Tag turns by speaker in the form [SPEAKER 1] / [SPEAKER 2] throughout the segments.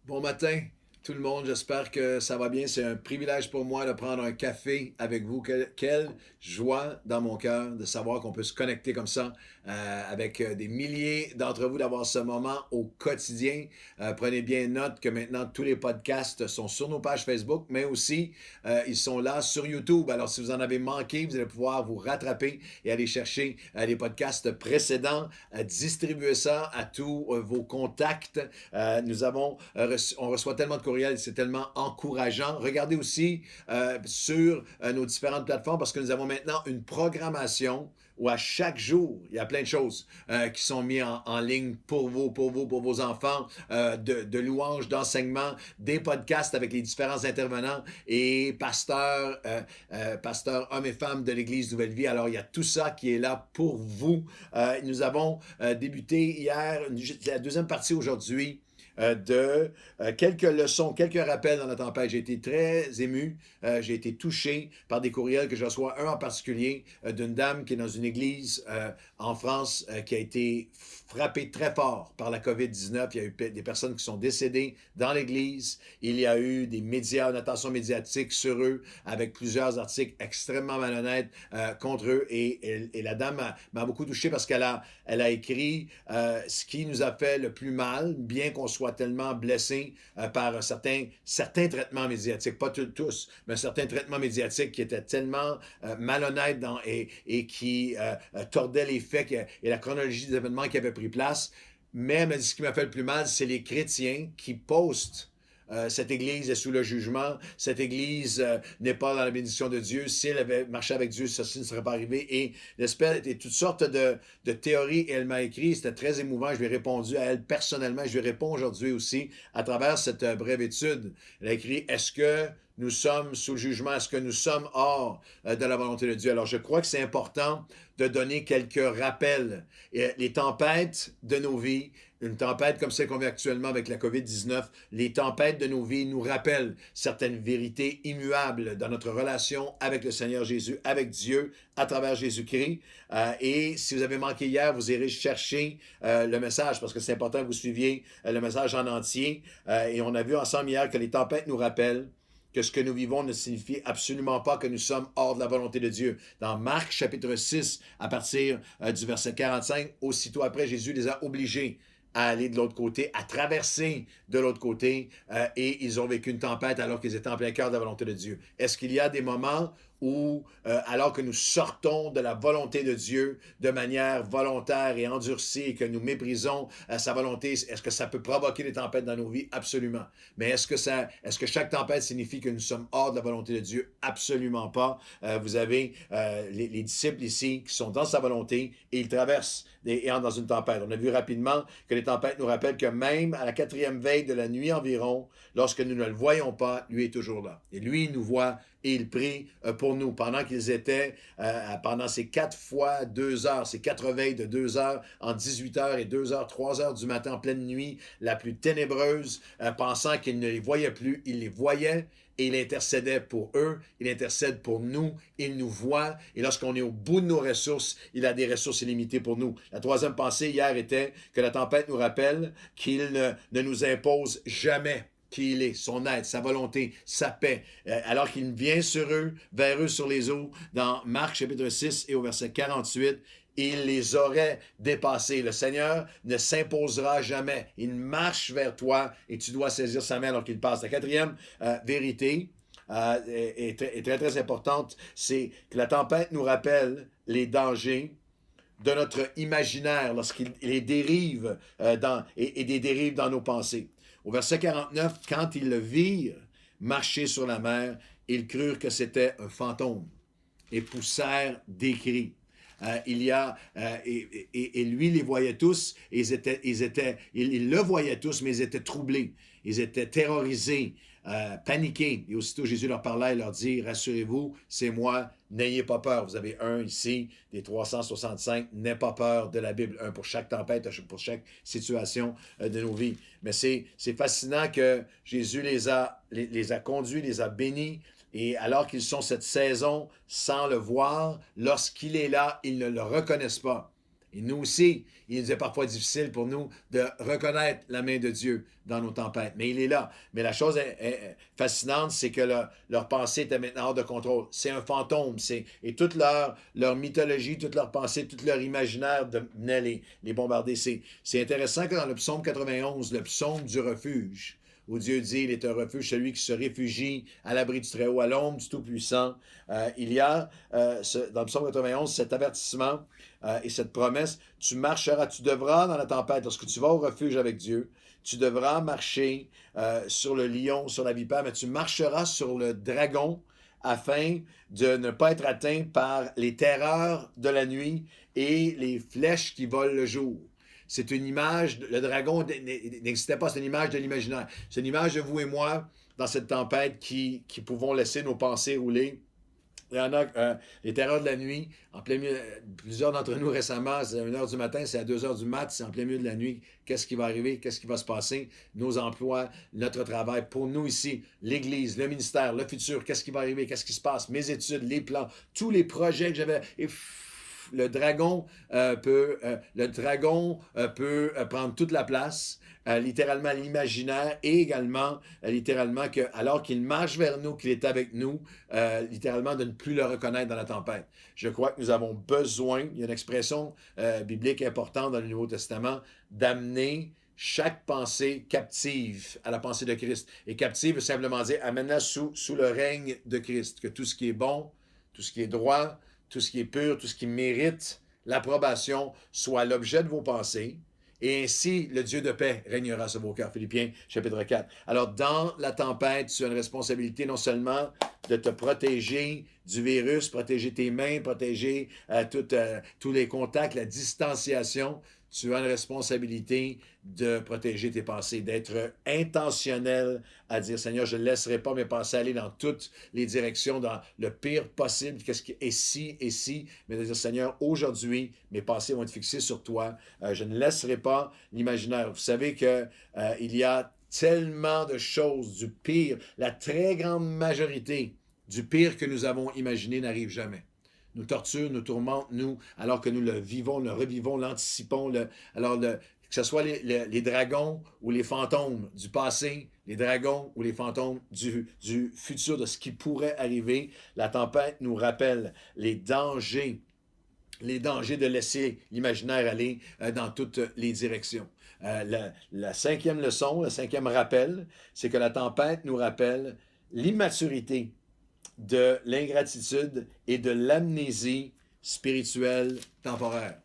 [SPEAKER 1] Bon matin, tout le monde. J'espère que ça va bien. C'est un privilège pour moi de prendre un café avec vous. Quelle joie dans mon cœur de savoir qu'on peut se connecter comme ça avec des milliers d'entre vous, d'avoir ce moment au quotidien. Prenez bien note que maintenant tous les podcasts sont sur nos pages Facebook, mais aussi ils sont là sur YouTube. Alors si vous en avez manqué, vous allez pouvoir vous rattraper et aller chercher les podcasts précédents, distribuer ça à tous vos contacts. On reçoit tellement de courriels, c'est tellement encourageant. Regardez aussi sur nos différentes plateformes parce que nous avons maintenant une programmation où à chaque jour, il y a plein de choses qui sont mises en ligne pour vous, pour vos enfants, de louanges, d'enseignements, des podcasts avec les différents intervenants et pasteurs hommes et femmes de l'Église Nouvelle Vie. Alors, il y a tout ça qui est là pour vous. Nous avons débuté hier, la deuxième partie aujourd'hui, de quelques leçons, quelques rappels dans la tempête. J'ai été très ému, j'ai été touché par des courriels que je reçois, un en particulier d'une dame qui est dans une église en France qui a été frappée très fort par la COVID-19. Il y a eu des personnes qui sont décédées dans l'église. Il y a eu des médias, une attention médiatique sur eux avec plusieurs articles extrêmement malhonnêtes contre eux. Et la dame m'a beaucoup touché parce elle a écrit ce qui nous a fait le plus mal, bien qu'on soit tellement blessés par certains traitements médiatiques, pas tous, mais certains traitements médiatiques qui étaient tellement malhonnêtes et qui tordaient les faits et la chronologie des événements qui avaient pris place. Mais ce qui m'a fait le plus mal, c'est les chrétiens qui postent cette Église est sous le jugement. Cette Église n'est pas dans la bénédiction de Dieu. Si elle avait marché avec Dieu, ceci ne serait pas arrivé. Et l'espèce et toutes sortes de théories. Et elle m'a écrit, c'était très émouvant. Je lui ai répondu à elle personnellement. Je lui réponds aujourd'hui aussi à travers cette brève étude. Elle a écrit, est-ce que nous sommes sous le jugement? Est-ce que nous sommes hors de la volonté de Dieu? Alors, je crois que c'est important de donner quelques rappels. Et les tempêtes de nos vies, une tempête comme celle qu'on vit actuellement avec la COVID-19, les tempêtes de nos vies nous rappellent certaines vérités immuables dans notre relation avec le Seigneur Jésus, avec Dieu, à travers Jésus-Christ. Et si vous avez manqué hier, vous irez chercher le message parce que c'est important que vous suiviez le message en entier. Et on a vu ensemble hier que les tempêtes nous rappellent que ce que nous vivons ne signifie absolument pas que nous sommes hors de la volonté de Dieu. Dans Marc chapitre 6, à partir du verset 45, aussitôt après, Jésus les a obligés à aller de l'autre côté, à traverser de l'autre côté, et ils ont vécu une tempête alors qu'ils étaient en plein cœur de la volonté de Dieu. Est-ce qu'il y a des moments où, alors que nous sortons de la volonté de Dieu de manière volontaire et endurcie et que nous méprisons sa volonté, est-ce que ça peut provoquer des tempêtes dans nos vies? Absolument. Mais est-ce que chaque tempête signifie que nous sommes hors de la volonté de Dieu? Absolument pas. Vous avez les disciples ici qui sont dans sa volonté et ils traversent et entrent dans une tempête. On a vu rapidement que les tempêtes nous rappellent que même à la quatrième veille de la nuit environ, lorsque nous ne le voyons pas, lui est toujours là. Et lui, il nous voit et il prie pour nous. Pendant qu'ils étaient, pendant ces 4 fois 2 heures, ces 4 veilles de 2 heures, en 18 heures et 2 heures, 3 heures du matin, en pleine nuit, la plus ténébreuse, pensant qu'il ne les voyait plus, il les voyait et il intercédait pour eux, il intercède pour nous, il nous voit, et lorsqu'on est au bout de nos ressources, il a des ressources illimitées pour nous. La troisième pensée hier était que la tempête nous rappelle qu'il ne nous impose jamais qui il est, son aide, sa volonté, sa paix, alors qu'il vient sur eux, vers eux sur les eaux, dans Marc chapitre 6 et au verset 48, il les aurait dépassés. Le Seigneur ne s'imposera jamais. Il marche vers toi et tu dois saisir sa main alors qu'il passe. La quatrième vérité est très, très importante, c'est que la tempête nous rappelle les dangers de notre imaginaire lorsqu'il les dérive et des dérives dans nos pensées. Au verset 49, quand ils le virent marcher sur la mer, ils crurent que c'était un fantôme et poussèrent des cris. Et lui les voyait tous, et ils le voyaient tous, mais ils étaient troublés, ils étaient terrorisés, paniqués. Et aussitôt Jésus leur parlait et leur dit, rassurez-vous, c'est moi, n'ayez pas peur. Vous avez un ici, des 365, n'ayez pas peur de la Bible, un pour chaque tempête, pour chaque situation de nos vies. Mais c'est fascinant que Jésus les a conduits, les a bénis, et alors qu'ils sont cette saison sans le voir, lorsqu'il est là, ils ne le reconnaissent pas. Et nous aussi, il nous est parfois difficile pour nous de reconnaître la main de Dieu dans nos tempêtes. Mais il est là. Mais la chose est fascinante, c'est que leur pensée était maintenant hors de contrôle. C'est un fantôme. Et toute leur mythologie, toute leur pensée, tout leur imaginaire venait les bombarder. C'est intéressant que dans le psaume 91, le psaume du refuge, où Dieu dit, il est un refuge, celui qui se réfugie à l'abri du Très-Haut, à l'ombre du Tout-Puissant. Il y a, dans le psaume 91, cet avertissement et cette promesse, tu marcheras, tu devras dans la tempête, lorsque tu vas au refuge avec Dieu, tu devras marcher sur le lion, sur la vipère, mais tu marcheras sur le dragon afin de ne pas être atteint par les terreurs de la nuit et les flèches qui volent le jour. C'est une image, le dragon n'existait pas, c'est une image de l'imaginaire. C'est une image de vous et moi dans cette tempête qui pouvons laisser nos pensées rouler. Il y en a les terreurs de la nuit, en plein milieu, plusieurs d'entre nous récemment, c'est à 1h du matin, c'est à 2h du mat, c'est en plein milieu de la nuit. Qu'est-ce qui va arriver? Qu'est-ce qui va se passer? Nos emplois, notre travail, pour nous ici, l'Église, le ministère, le futur, qu'est-ce qui va arriver? Qu'est-ce qui se passe? Mes études, les plans, tous les projets que j'avais... Le dragon peut prendre toute la place, littéralement l'imaginaire, et également littéralement que alors qu'il marche vers nous, qu'il est avec nous, littéralement de ne plus le reconnaître dans la tempête. Je crois que nous avons besoin, il y a une expression biblique importante dans le Nouveau Testament, d'amener chaque pensée captive à la pensée de Christ. Et captive veut simplement dire amène-la sous le règne de Christ, que tout ce qui est bon, tout ce qui est droit, tout ce qui est pur, tout ce qui mérite l'approbation soit l'objet de vos pensées, et ainsi le Dieu de paix régnera sur vos cœurs. Philippiens chapitre 4. Alors dans la tempête, tu as une responsabilité non seulement de te protéger du virus, protéger tes mains, protéger tous les contacts, la distanciation. Tu as une responsabilité de protéger tes pensées, d'être intentionnel à dire, Seigneur, je ne laisserai pas mes pensées aller dans toutes les directions, dans le pire possible, qu'est-ce qui est si, mais de dire, Seigneur, aujourd'hui, mes pensées vont être fixées sur toi. Je ne laisserai pas l'imaginaire. Vous savez qu'il y a tellement de choses du pire, la très grande majorité du pire que nous avons imaginé n'arrive jamais. Nous torture, nous tourmente, alors que nous le vivons, le revivons, l'anticipons. Que ce soit les dragons ou les fantômes du passé, les dragons ou les fantômes du futur, de ce qui pourrait arriver, la tempête nous rappelle les dangers de laisser l'imaginaire aller dans toutes les directions. La cinquième leçon, le cinquième rappel, c'est que la tempête nous rappelle l'immaturité de l'ingratitude et de l'amnésie spirituelle temporaire.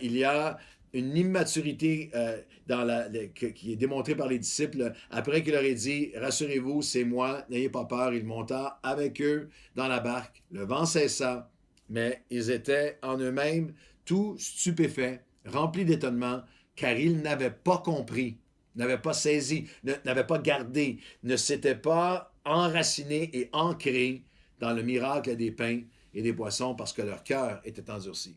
[SPEAKER 1] Il y a une immaturité qui est démontrée par les disciples après qu'il leur ait dit « Rassurez-vous, c'est moi, n'ayez pas peur. » Il monta avec eux dans la barque. Le vent cessa, mais ils étaient en eux-mêmes tout stupéfaits, remplis d'étonnement, car ils n'avaient pas compris, n'avaient pas saisi, n'avaient pas gardé, ne s'étaient pas enracinés et ancrés dans le miracle des pains et des poissons parce que leur cœur était endurci.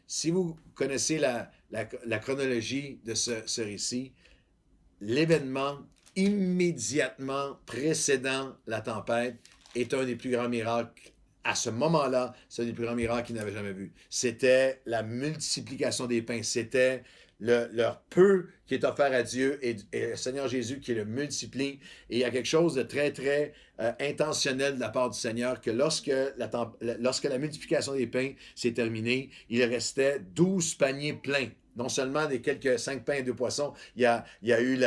[SPEAKER 1] Si vous connaissez la chronologie de ce récit, l'événement immédiatement précédant la tempête est un des plus grands miracles. À ce moment-là, c'est un des plus grands miracles qu'ils n'avaient jamais vu. C'était la multiplication des pains. C'était leur peu qui est offert à Dieu et le Seigneur Jésus qui le multiplie. Et il y a quelque chose de très, très intentionnel de la part du Seigneur que lorsque la multiplication des pains s'est terminée, il restait 12 paniers pleins. Non seulement des quelques 5 pains et 2 poissons, il y a eu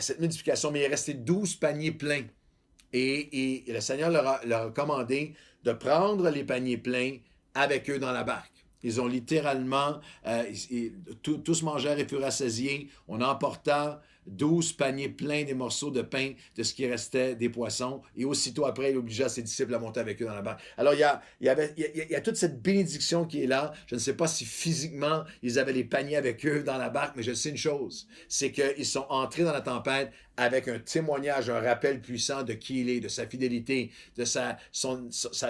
[SPEAKER 1] cette multiplication, mais il est resté 12 paniers pleins. Et le Seigneur leur a commandé de prendre les paniers pleins avec eux dans la barque. Ils ont littéralement, tous mangèrent et furent rassasiés. On emporta 12 paniers pleins des morceaux de pain de ce qui restait des poissons. Et aussitôt après, il obligea ses disciples à monter avec eux dans la barque. Alors, il y a toute cette bénédiction qui est là. Je ne sais pas si physiquement, ils avaient les paniers avec eux dans la barque, mais je sais une chose, c'est qu'ils sont entrés dans la tempête avec un témoignage, un rappel puissant de qui il est, de sa fidélité, de sa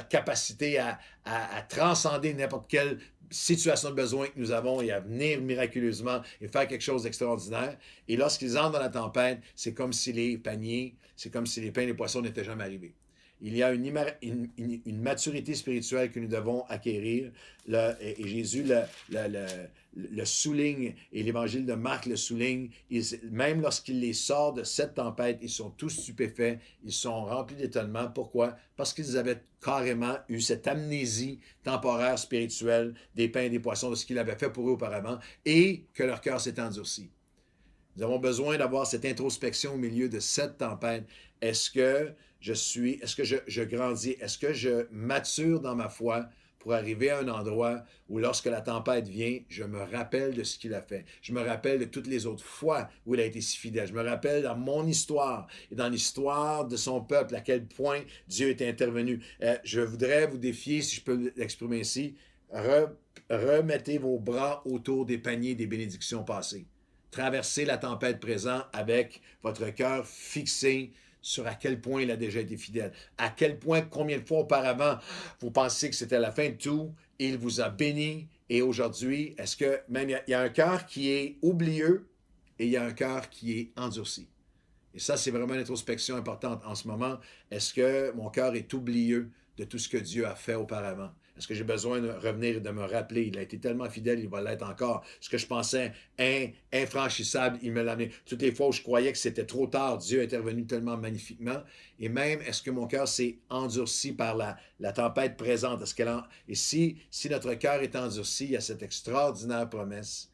[SPEAKER 1] capacité à transcender n'importe quelle situation de besoin que nous avons et à venir miraculeusement et faire quelque chose d'extraordinaire. Et lorsqu'ils entrent dans la tempête, c'est comme si les pains et les poissons n'étaient jamais arrivés. Il y a une maturité spirituelle que nous devons acquérir. Et Jésus le souligne, et l'Évangile de Marc le souligne. Même lorsqu'il les sort de cette tempête, ils sont tous stupéfaits, ils sont remplis d'étonnement. Pourquoi? Parce qu'ils avaient carrément eu cette amnésie temporaire spirituelle des pains et des poissons, de ce qu'il avait fait pour eux auparavant, et que leur cœur s'est endurci. Nous avons besoin d'avoir cette introspection au milieu de cette tempête. Est-ce que je grandis? Est-ce que je mature dans ma foi pour arriver à un endroit où lorsque la tempête vient, je me rappelle de ce qu'il a fait. Je me rappelle de toutes les autres fois où il a été si fidèle. Je me rappelle dans mon histoire et dans l'histoire de son peuple à quel point Dieu est intervenu. Je voudrais vous défier, si je peux l'exprimer ici, remettez vos bras autour des paniers des bénédictions passées. Traversez la tempête présente avec votre cœur fixé sur à quel point il a déjà été fidèle. À quel point, combien de fois auparavant, vous pensez que c'était la fin de tout, il vous a béni, et aujourd'hui, est-ce que même il y a un cœur qui est oublieux et il y a un cœur qui est endurci. Et ça, c'est vraiment une introspection importante en ce moment. Est-ce que mon cœur est oublieux de tout ce que Dieu a fait auparavant? Est-ce que j'ai besoin de revenir et de me rappeler? Il a été tellement fidèle, il va l'être encore. Ce que je pensais infranchissable, il me l'a amené. Toutes les fois où je croyais que c'était trop tard, Dieu est intervenu tellement magnifiquement. Et même, est-ce que mon cœur s'est endurci par la tempête présente? Et si notre cœur est endurci, il y a cette extraordinaire promesse.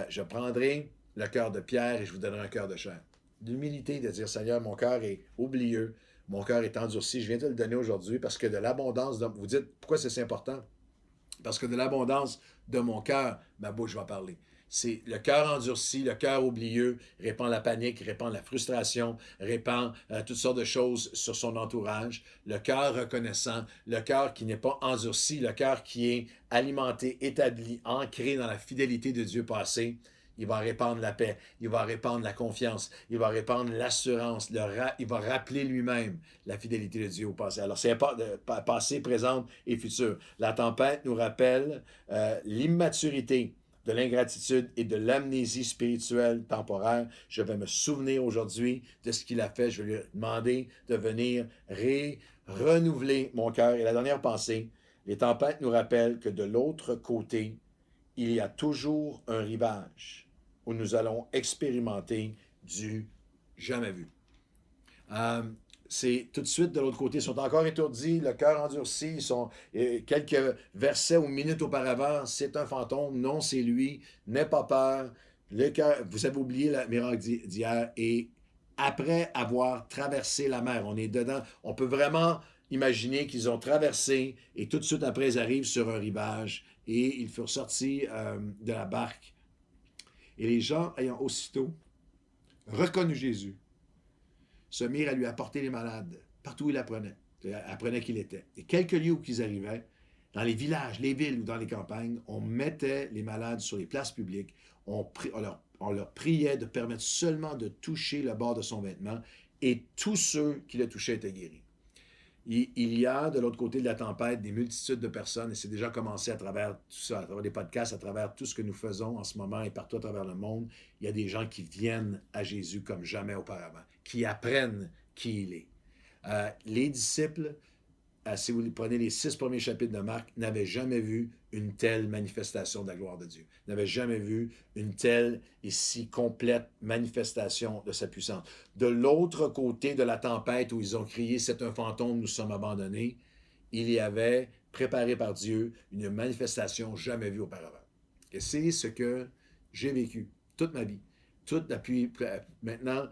[SPEAKER 1] Je prendrai le cœur de pierre et je vous donnerai un cœur de chair. D'humilité, de dire, Seigneur, mon cœur est oublieux. Mon cœur est endurci. Je viens de le donner aujourd'hui parce que de l'abondance, vous dites, pourquoi c'est si important? Parce que de l'abondance de mon cœur, ma bouche va parler. C'est le cœur endurci, le cœur oublieux, répand la panique, répand la frustration, répand toutes sortes de choses sur son entourage. Le cœur reconnaissant, le cœur qui n'est pas endurci, le cœur qui est alimenté, établi, ancré dans la fidélité de Dieu passé. Il va répandre la paix, il va répandre la confiance, il va répandre l'assurance, il va rappeler lui-même la fidélité de Dieu au passé. Alors, c'est passé, présent et futur. La tempête nous rappelle l'immaturité de l'ingratitude et de l'amnésie spirituelle temporaire. Je vais me souvenir aujourd'hui de ce qu'il a fait. Je vais lui demander de venir renouveler mon cœur. Et la dernière pensée, les tempêtes nous rappellent que de l'autre côté, il y a toujours un rivage où nous allons expérimenter du jamais vu. C'est tout de suite de l'autre côté. Ils sont encore étourdis, le cœur endurci. Ils sont quelques versets ou minutes auparavant, c'est un fantôme, non, c'est lui, n'aie pas peur. Le cœur, vous avez oublié le miracle d'hier, et après avoir traversé la mer, on est dedans, on peut vraiment imaginer qu'ils ont traversé et tout de suite après, ils arrivent sur un rivage et ils furent sortis de la barque. Et les gens, ayant aussitôt reconnu Jésus, se mirent à lui apporter les malades partout où il apprenait qu'il était. Et quelques lieux où ils arrivaient, dans les villages, les villes ou dans les campagnes, on mettait les malades sur les places publiques, on leur priait de permettre seulement de toucher le bord de son vêtement, et tous ceux qui le touchaient étaient guéris. Il y a de l'autre côté de la tempête des multitudes de personnes, et c'est déjà commencé à travers tout ça, à travers les podcasts, à travers tout ce que nous faisons en ce moment et partout à travers le monde. Il y a des gens qui viennent à Jésus comme jamais auparavant, qui apprennent qui il est. Les disciples, si vous prenez les 6 premiers chapitres de Marc, n'avaient jamais vu une telle manifestation de la gloire de Dieu. N'avaient jamais vu une telle et si complète manifestation de sa puissance. De l'autre côté de la tempête où ils ont crié « C'est un fantôme, nous sommes abandonnés », il y avait, préparé par Dieu, une manifestation jamais vue auparavant. Et c'est ce que j'ai vécu toute ma vie. Depuis maintenant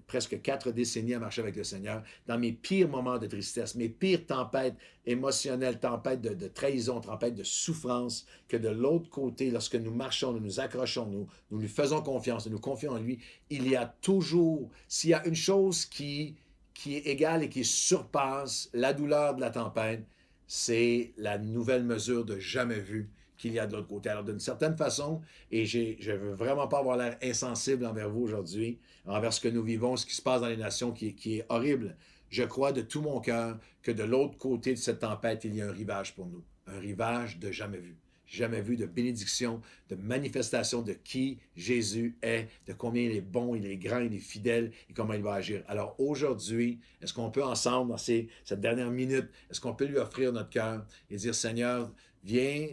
[SPEAKER 1] presque 4 décennies à marcher avec le Seigneur, dans mes pires moments de tristesse, mes pires tempêtes émotionnelles, tempêtes de trahison, tempêtes de souffrance, que de l'autre côté, lorsque nous marchons, nous nous accrochons, nous lui faisons confiance, nous nous confions en lui, il y a toujours, s'il y a une chose qui est égale et qui surpasse la douleur de la tempête, c'est la nouvelle mesure de jamais vue qu'il y a de l'autre côté. Alors, d'une certaine façon, et je ne veux vraiment pas avoir l'air insensible envers vous aujourd'hui, envers ce que nous vivons, ce qui se passe dans les nations qui est horrible, je crois de tout mon cœur que de l'autre côté de cette tempête, il y a un rivage pour nous. Un rivage de jamais vu. jamais vu de bénédiction, de manifestation de qui Jésus est, de combien il est bon, il est grand, il est fidèle et comment il va agir. Alors aujourd'hui, est-ce qu'on peut ensemble, dans cette dernière minute, est-ce qu'on peut lui offrir notre cœur et dire, Seigneur, viens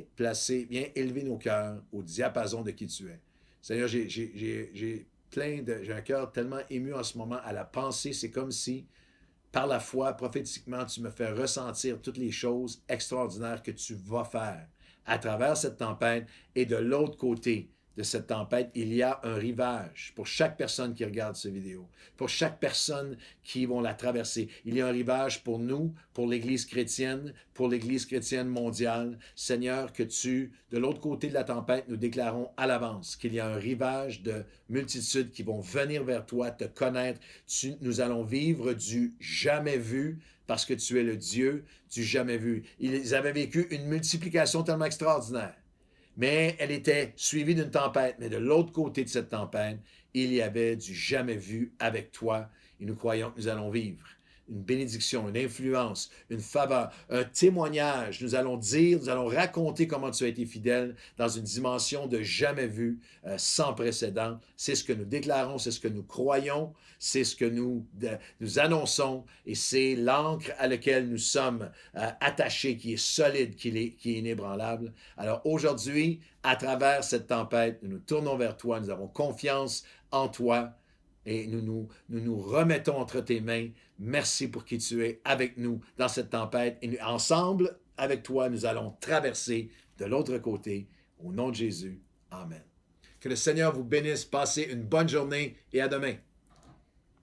[SPEAKER 1] élever nos cœurs au diapason de qui tu es. Seigneur, j'ai un cœur tellement ému en ce moment à la pensée. C'est comme si, par la foi, prophétiquement, tu me fais ressentir toutes les choses extraordinaires que tu vas faire à travers cette tempête. Et de l'autre côté de cette tempête, il y a un rivage pour chaque personne qui regarde cette vidéo, pour chaque personne qui vont la traverser. Il y a un rivage pour nous, pour l'Église chrétienne mondiale. Seigneur, que de l'autre côté de la tempête, nous déclarons à l'avance qu'il y a un rivage de multitudes qui vont venir vers toi, te connaître. Nous allons vivre du jamais vu, parce que tu es le Dieu du jamais vu. Ils avaient vécu une multiplication tellement extraordinaire, mais elle était suivie d'une tempête. Mais de l'autre côté de cette tempête, il y avait du jamais vu avec toi. Et nous croyons que nous allons vivre une bénédiction, une influence, une faveur, un témoignage. Nous allons raconter comment tu as été fidèle dans une dimension de jamais vu, sans précédent. C'est ce que nous déclarons, c'est ce que nous croyons, c'est ce que nous annonçons, et c'est l'encre à laquelle nous sommes attachés, qui est solide, qui est inébranlable. Alors aujourd'hui, à travers cette tempête, nous nous tournons vers toi, nous avons confiance en toi, et nous nous remettons entre tes mains. Merci pour qui tu es avec nous dans cette tempête. Et ensemble, avec toi, nous allons traverser de l'autre côté. Au nom de Jésus. Amen. Que le Seigneur vous bénisse. Passez une bonne journée et à demain.